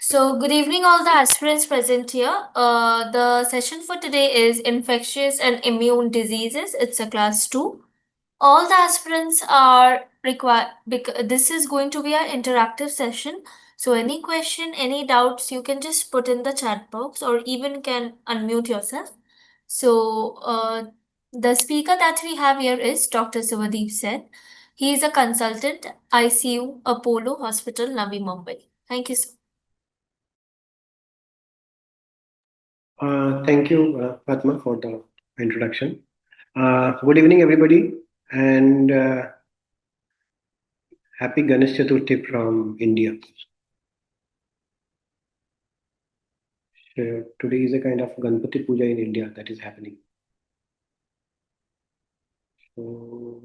So, good evening, all the aspirants present here. The session for today is Infectious and Immune Diseases. It's a class 2. All the aspirants are required, this is going to be an interactive session. So, any question, any doubts, you can just put in the chat box or even can unmute yourself. So, the speaker that we have here is Dr. Suvadeep Sen. He is a consultant, ICU, Apollo Hospital, Navi Mumbai. Thank you so Thank you, Padma, for the introduction. Good evening, everybody, and happy Ganesh Chaturthi from India. So today is a kind of Ganpati Puja in India that is happening. So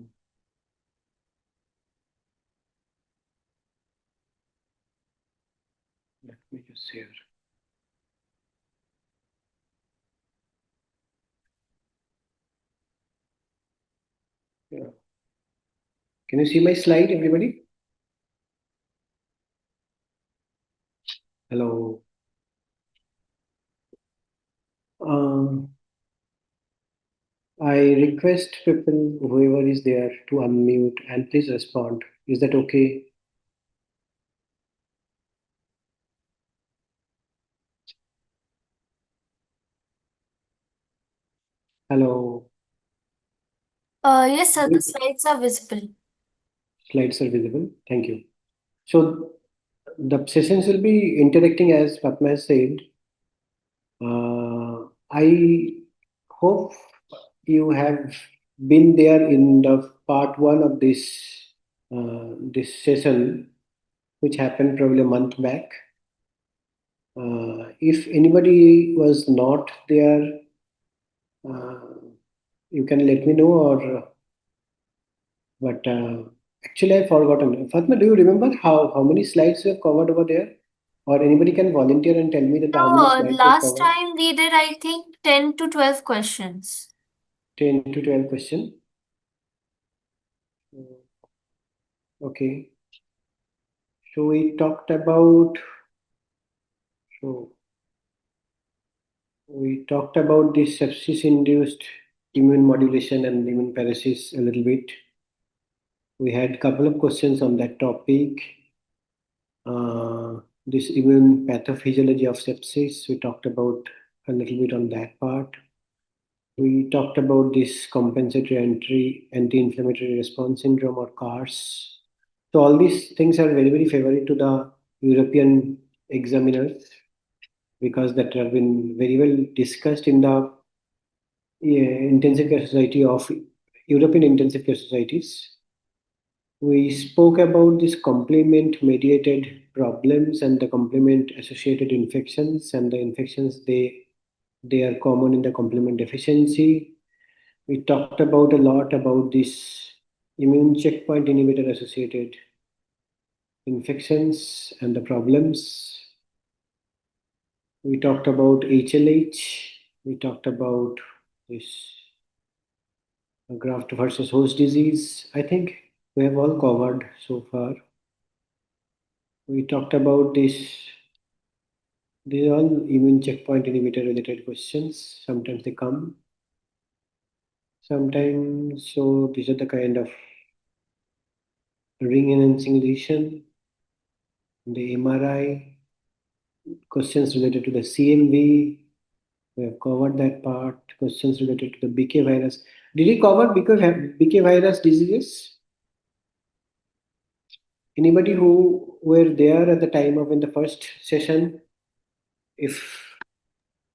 let me just share. Yeah. Can you see my slide, everybody? Hello. I request people, whoever is there, to unmute and please respond. Is that okay? Hello. Yes, sir, the slides are visible. Slides are visible. Thank you. So the sessions will be interacting as Fatma has said. I hope you have been there in the part one of this session, which happened probably a month back. If anybody was not there, uh, you can let me know. But actually, I've forgotten. Fatma, do you remember how many slides you have covered over there? Or anybody can volunteer and tell me that how many No, slides you have last covered? time we did, I think, 10 to 12 questions. 10 to 12 questions. Okay. So we talked about so we talked about the sepsis-induced immune modulation and immune paresis a little bit. We had a couple of questions on that topic. This immune pathophysiology of sepsis, we talked about a little bit on that part. We talked about this compensatory anti-inflammatory response syndrome or CARS. So all these things are very, very favorite to the European examiners because that have been very well discussed in the intensive care society of European intensive care societies. We spoke about this complement mediated problems and the complement associated infections and the infections they are common in the complement deficiency. We talked about a lot about this immune checkpoint inhibitor associated infections and the problems. We talked about HLH. We talked about this graft versus host disease. I think we have all covered so far. We talked about this. These are all immune checkpoint inhibitor related questions. Sometimes they come. Sometimes, so these are the kind of ring enhancing lesion, the MRI, questions related to the CMV. We have covered that part. Questions related to the BK virus. Did you cover BK virus diseases? Anybody who were there at the time of in the first session, if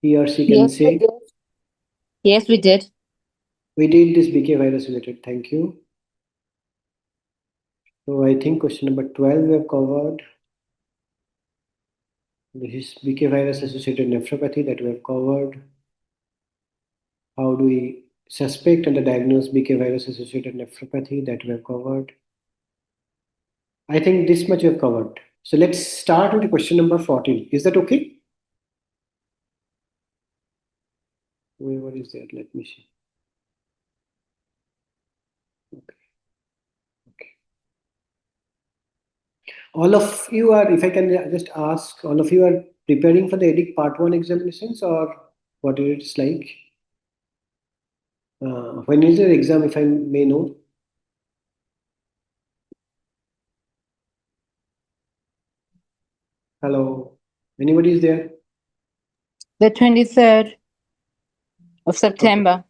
he or she can Yes, we say, did. Yes, we did. we did this BK virus related. Thank you. So I think question number 12 we have covered. This is BK virus associated nephropathy that we have covered. How do we suspect and diagnose BK virus associated nephropathy that we have covered? I think this much we have covered. So let's start with question number 14. Is that okay? Whoever is there, let me see. Okay. Okay. All of you are, if I can just ask, all of you are preparing for the EDIC Part 1 examinations, or what it's like? When is your exam, if I may know? Hello? Anybody is there? The 23rd of September.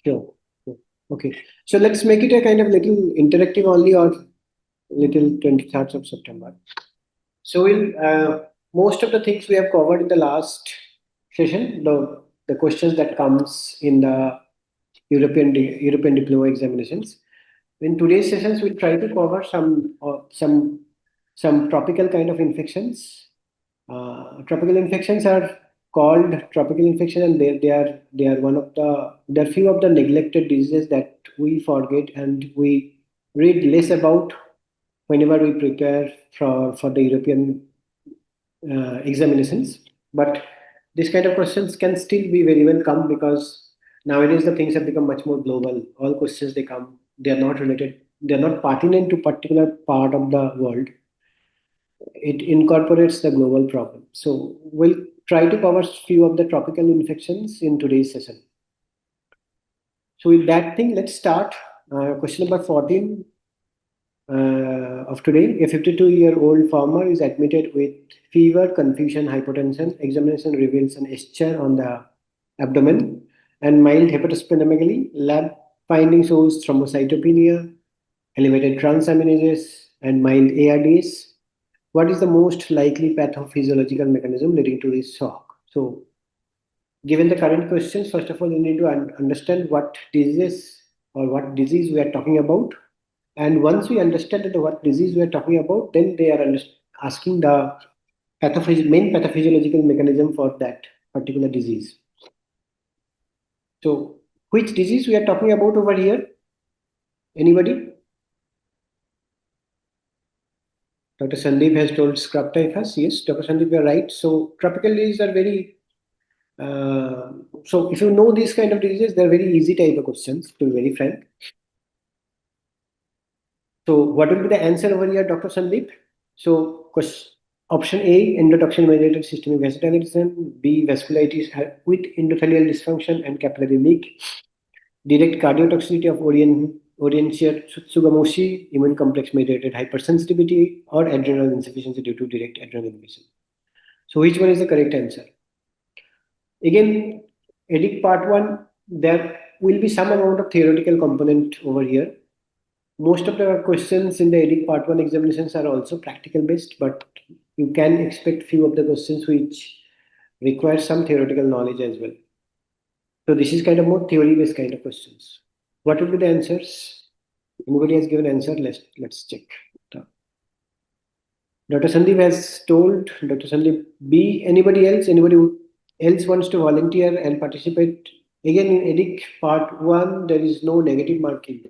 Sure. Okay. So let's make it a kind of little interactive only, or little 23rd of September. So most of the things we have covered in the last session, the questions that comes in the European diploma examinations. In today's sessions, we'll try to cover some tropical kind of infections. Tropical infections are called tropical infection, and they are one of there are few of the neglected diseases that we forget and we read less about whenever we prepare for the European examinations. But this kind of questions can still be very well come, because nowadays the things have become much more global. All questions they come, they are not related, they are not pertinent to particular part of the world. It incorporates the global problem. So we'll try to cover few of the tropical infections in today's session. So with that thing, let's start. Question number 14 of today. A 52-year-old farmer is admitted with fever, confusion, hypotension. Examination reveals an eschar on the abdomen and mild hepatosplenomegaly. Lab finding shows thrombocytopenia, elevated transaminases, and mild ARDS. What is the most likely pathophysiological mechanism leading to this shock? So, given the current questions, first of all, you need to understand what disease or what disease we are talking about. And once we understand that what disease we are talking about, then they are asking the main pathophysiological mechanism for that particular disease. So, which disease we are talking about over here? Anybody? Dr. Sandeep has told scrub typhus. Yes, Dr. Sandeep, you are right. So, tropical diseases are very so if you know these kind of diseases, they're very easy type of questions, to be very frank. So what will be the answer over here, Dr. Sandeep? So option A, endotoxin mediated systemic vasodilatation. B, vasculitis with endothelial dysfunction and capillary leak. Direct cardiotoxicity of Orientia Tsugamoshi, immune complex mediated hypersensitivity, or adrenal insufficiency due to direct adrenal inhibition. So which one is the correct answer? Again, EDIC part 1, there will be some amount of theoretical component over here. Most of the questions in the EDIC part 1 examinations are also practical based, but you can expect few of the questions which require some theoretical knowledge as well. So this is kind of more theory based kind of questions. What will be the answers? Anybody has given answer? Let's check. Dr. Sandeep has told. Dr. Sandeep B. Anybody else? Anybody else wants to volunteer and participate? Again, in EDIC part 1, there is no negative marking.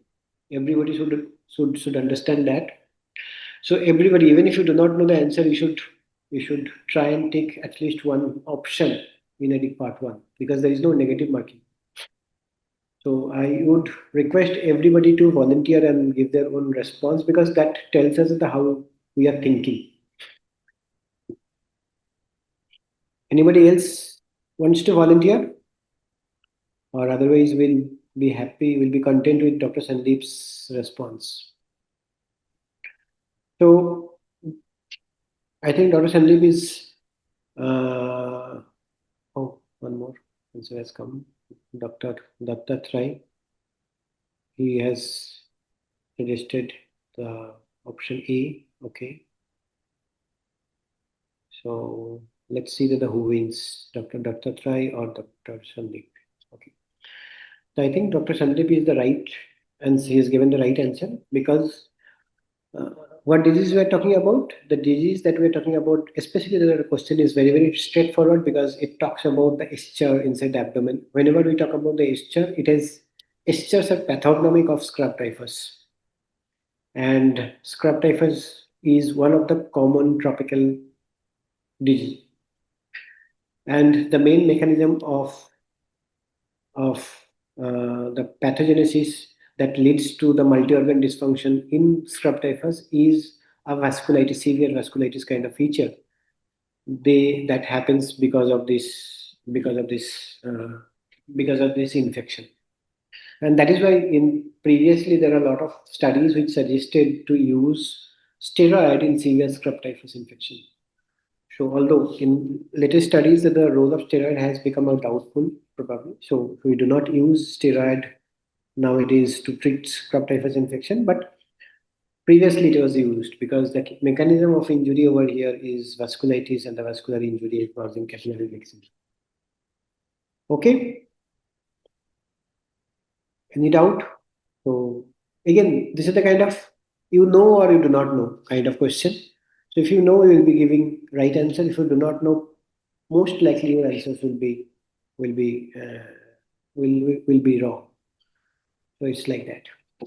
Everybody should understand that. So everybody, even if you do not know the answer, you should try and take at least one option in EDIC part 1, because there is no negative marking. So I would request everybody to volunteer and give their own response, because that tells us how we are thinking. Anybody else wants to volunteer? Or otherwise we'll be happy, we'll be content with Dr. Sandeep's response. So I think Dr. Sandeep is, oh, one more answer has come. Dr. Dattatray, he has suggested the option A. Okay. So let's see who wins, Dr. Dattatray or Dr. Sandeep. Okay. So I think Dr. Sandeep is the right, and he has given the right answer, because what disease we are talking about? The disease that we are talking about, especially the question is very, very straightforward, because it talks about the eschar inside the abdomen. Whenever we talk about the eschar, it is eschars are pathognomic of scrub typhus. And scrub typhus is one of the common tropical disease. And the main mechanism of the pathogenesis that leads to the multi-organ dysfunction in scrub typhus is a vasculitis, severe vasculitis kind of feature. That happens because of this infection. And that is why previously there are a lot of studies which suggested to use steroid in severe scrub typhus infection. So although in latest studies that the role of steroid has become a doubtful probably. So we do not use steroid nowadays to treat scrub typhus infection, but previously it was used because the mechanism of injury over here is vasculitis, and the vascular injury is causing capillary leaks. Okay. Any doubt? So again, this is the kind of you know or you do not know kind of question. So if you know, you will be giving right answer. If you do not know, most likely your answers will be wrong. So it's like that.